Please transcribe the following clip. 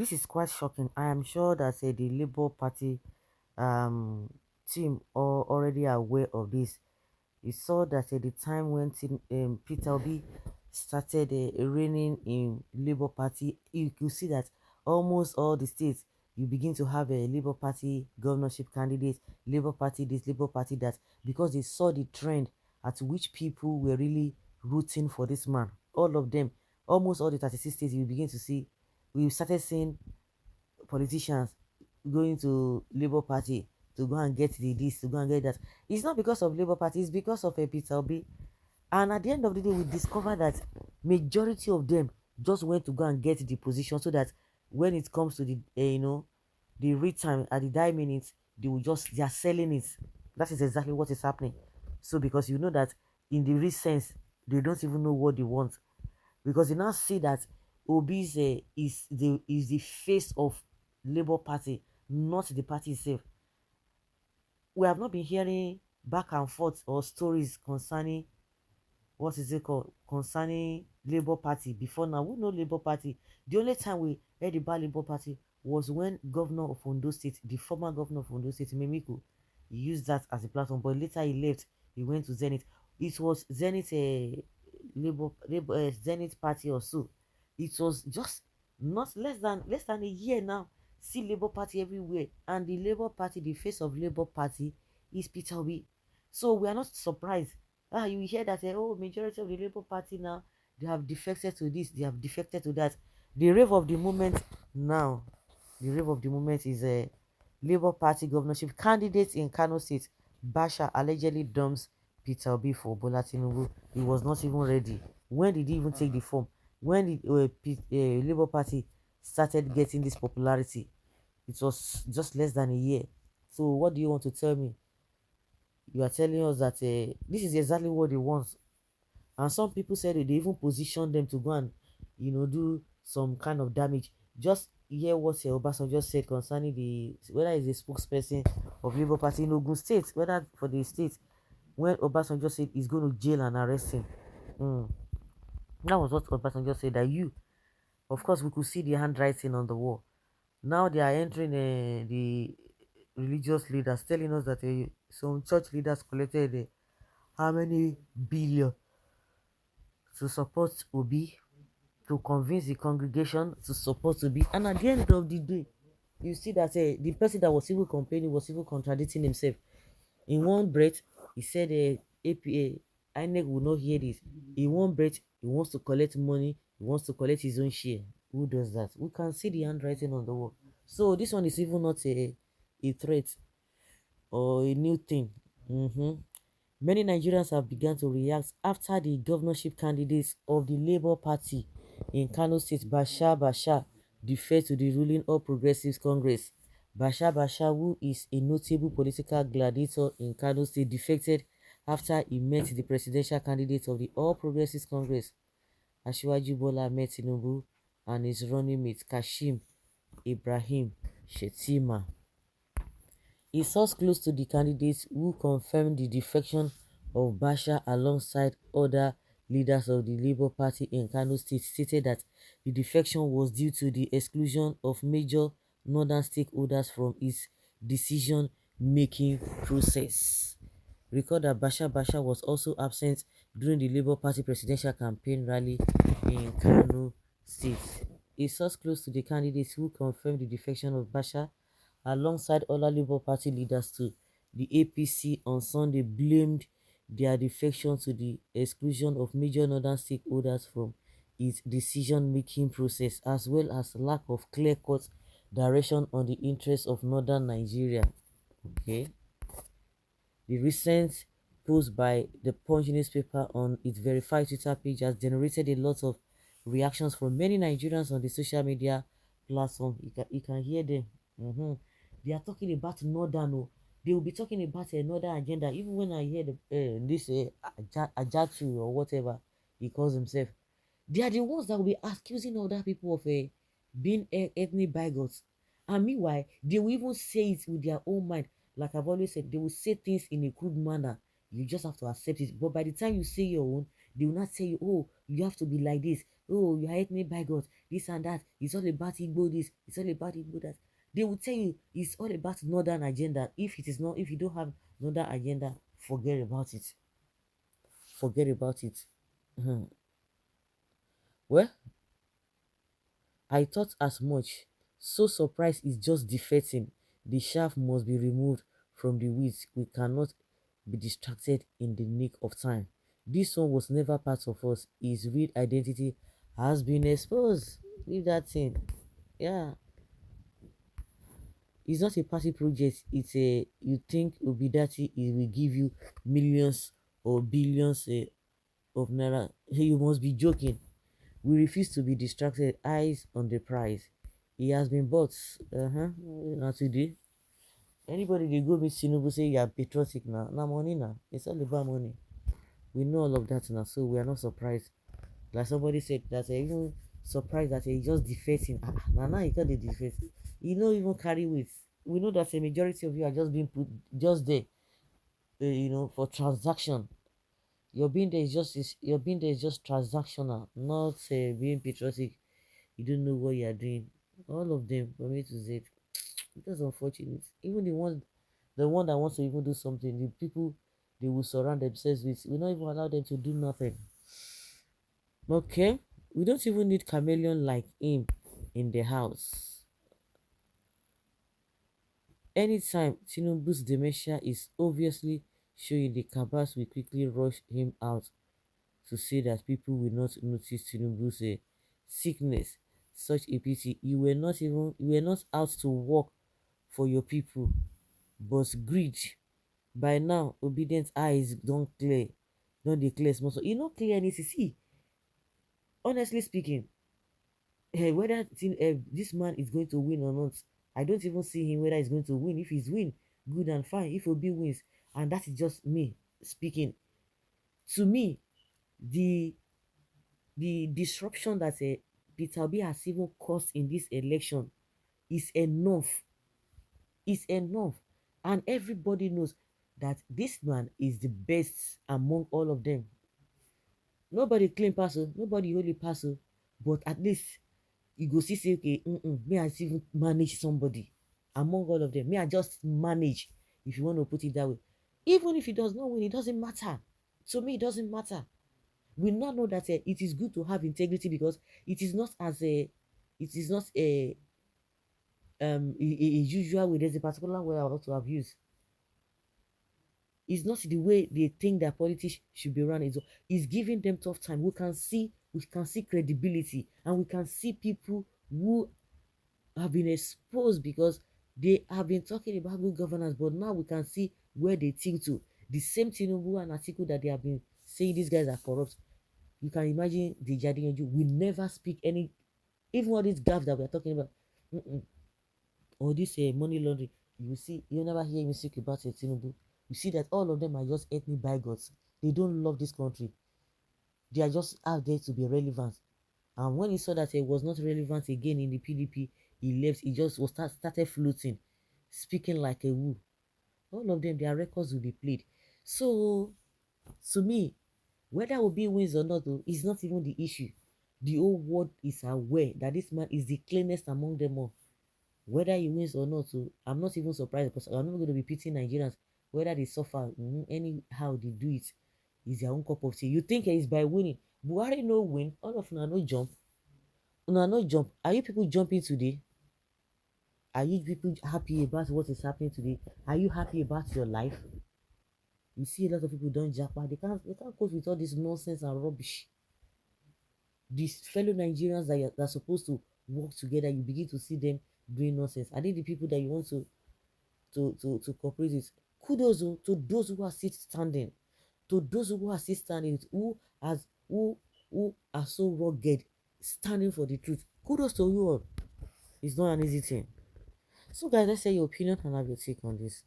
this is quite shocking. I am sure that the Labour Party um team are already aware of this. You saw that at the time when Peter Obi started reigning in Labour Party, you could see that almost all the states you begin to have a Labour Party governorship candidate, Labour Party this, Labour Party that, because they saw the trend at which people were really rooting for this man. All of them, almost all the 36 states, you begin to see, we started seeing politicians going to Labour Party to go and get the this, to go and get that. It's not because of Labour Party, it's because of a Peter Obi. And at the end of the day, we discover that majority of them just went to go and get the position so that when it comes to the the read time at the die minutes, they are selling it. That is exactly what is happening. So because you know that in the real sense, they don't even know what they want, because they now see that Obi is the face of Labour Party, not the party itself. We have not been hearing back and forth or stories concerning what is it called, concerning Labour Party before now. We know Labour Party. The only time we heard about Labour Party was when Governor of Ondo State, the former governor of Ondo State, Mimiko, he used that as a platform. But later he left. He went to Zenith. It was Zenith Zenith Party or so. It was just not less than a year now. See Labour Party everywhere, and the Labour Party, the face of Labour Party, is Peter Obi. So we are not surprised. You hear that majority of the Labour Party now, they have defected to this, they have defected to that. The rave of the moment now, the rave of the moment is a Labour Party governorship candidate in Kano State. Basha allegedly dumps Peter Obi for Bola Tinubu. He was not even ready. When did he even take the form? When did Labour Party started getting this popularity? It was just less than a year. So what do you want to tell me? You are telling us that this is exactly what they want. And some people said they even positioned them to go and do some kind of damage. Just hear what Obasanjo just said concerning the whether he's a spokesperson of Labour Party in Ogun State, whether for the state, when Obasanjo said he's going to jail and arrest him. Mm. That was what Obasanjo said, that you, of course, we could see the handwriting on the wall. Now they are entering the religious leaders, telling us that some church leaders collected how many billion to support Obi, to convince the congregation to support Obi. And at the end of the day, you see that the person that was even complaining was even contradicting himself. In one breath, he said APA, INEC will not hear this. In one breath, he wants to collect money, he wants to collect his own share. Who does that? We can see the handwriting on the wall. So this one is even not a threat or a new thing. Many Nigerians have begun to react after the governorship candidates of the Labour Party in Kano State, Bashar, deferred to the ruling All Progressives Congress. Bashar, who is a notable political gladiator in Kano State, defected after he met the presidential candidate of the All Progressives Congress, Asiwaju Bola Ahmed Tinubu, and his running mate Kashim Ibrahim Shettima. A source close to the candidates who confirmed the defection of Bashar alongside other leaders of the Labour Party in Kano State stated that the defection was due to the exclusion of major northern stakeholders from its decision-making process. Recall that Bashar was also absent during the Labour Party presidential campaign rally in Kano State. A source close to the candidates who confirmed the defection of Bashar alongside other Labour Party leaders too, the APC on Sunday blamed their defection to the exclusion of major northern stakeholders from its decision-making process, as well as lack of clear-cut direction on the interests of northern Nigeria. Okay. The recent post by the Punch newspaper on its verified Twitter page has generated a lot of reactions from many Nigerians on the social media platform. You can hear them. They are talking about northern. Oh, they will be talking about another agenda. Even when I hear this Ajatu or whatever he calls himself, they are the ones that will be accusing other people of being ethnic bigots. And meanwhile, they will even say it with their own mind. Like I've always said, they will say things in a crude manner. You just have to accept it. But by the time you say your own, they will not tell you, oh, you have to be like this. Oh, you are ethnic bigot, this and that. It's all about Igbo this, it's all about Igbo that. They will tell you it's all about northern agenda. If it is not, if you don't have northern agenda, forget about it. Forget about it. Mhm. Well, I thought as much. So surprise is just defeating. The shaft must be removed from the weeds. We cannot be distracted in the nick of time. This one was never part of us. His real identity has been exposed. Leave that thing. Yeah. It's not a party project. It's a, you think Obidati it will give you millions or billions of naira. You must be joking. We refuse to be distracted. Eyes on the prize. He has been bought. Now today, anybody they go meet Tinubu say you are patriotic now. Now money now. It's all about money. We know all of that now, so we are not surprised. Like somebody said that even surprised that he just defacing. Now he can't defect. He don't even carry weight. We know that a majority of you are just being put just there, for transaction. Your being there is just transactional, not being patriotic. You don't know what you are doing. All of them from A to Z. That's unfortunate. Even the one that wants to even do something, the people they will surround themselves with, will not even allow them to do nothing. Okay, we don't even need chameleon like him in the house. Anytime Tinubu's dementia is obviously showing, the cabals will quickly rush him out to say that people will not notice Tinubu's sickness. Such a pity. You were not out to work for your people, but greed. By now, obedient eyes don't clear, don't declare small. So you not clear anything. See, honestly speaking, whether this man is going to win or not, I don't even see him whether he's going to win. If he's win, good and fine. If Obi wins, and that is just me speaking. To me, the disruption that Peter Obi has even caused in this election is enough. Is enough, and everybody knows that this man is the best among all of them. Nobody claim pass o, nobody only pass o, but at least you go see say okay, me I still manage somebody among all of them. Me I just manage, if you want to put it that way. Even if he does not win, it doesn't matter. To me, it doesn't matter. We now know that it is good to have integrity, because it is not as a, it is not a usual way. There's a particular way I want to abuse. It's not the way they think that politics should be run. It's giving them tough time. We can see credibility, and we can see people who have been exposed because they have been talking about good governance, but now we can see where they think to. The same Tinubu and article that they have been saying these guys are corrupt. You can imagine the Jadiyanju will never speak any, even all these gaps that we are talking about. Mm-mm. Or this money laundering, you will see, you never hear me speak about Tinubu. You see that all of them are just ethnic bigots. They don't love this country. They are just out there to be relevant. And when he saw that he was not relevant again in the PDP, he left. He just started floating, speaking like a woo. All of them, their records will be played. So, to me, whether Obi wins or not, though, is not even the issue. The whole world is aware that this man is the cleanest among them all. Whether he wins or not, so I'm not even surprised, because I'm not going to be pitying Nigerians whether they suffer. Anyhow they do it is their own cup of tea. You think it's by winning? Buhari no win, all of una no jump. Una no jump. Are you people jumping today? Are you people happy about what is happening today? Are you happy about your life? You see a lot of people don't japa. They can't cope with all this nonsense and rubbish. These fellow Nigerians that are supposed to work together, you begin to see them doing nonsense. Are they the people that you want to cooperate with? Kudos to those who are still standing, to those who are still standing, who are so rugged, standing for the truth. Kudos to you all. It's not an easy thing. So guys, let's say your opinion and have your take on this.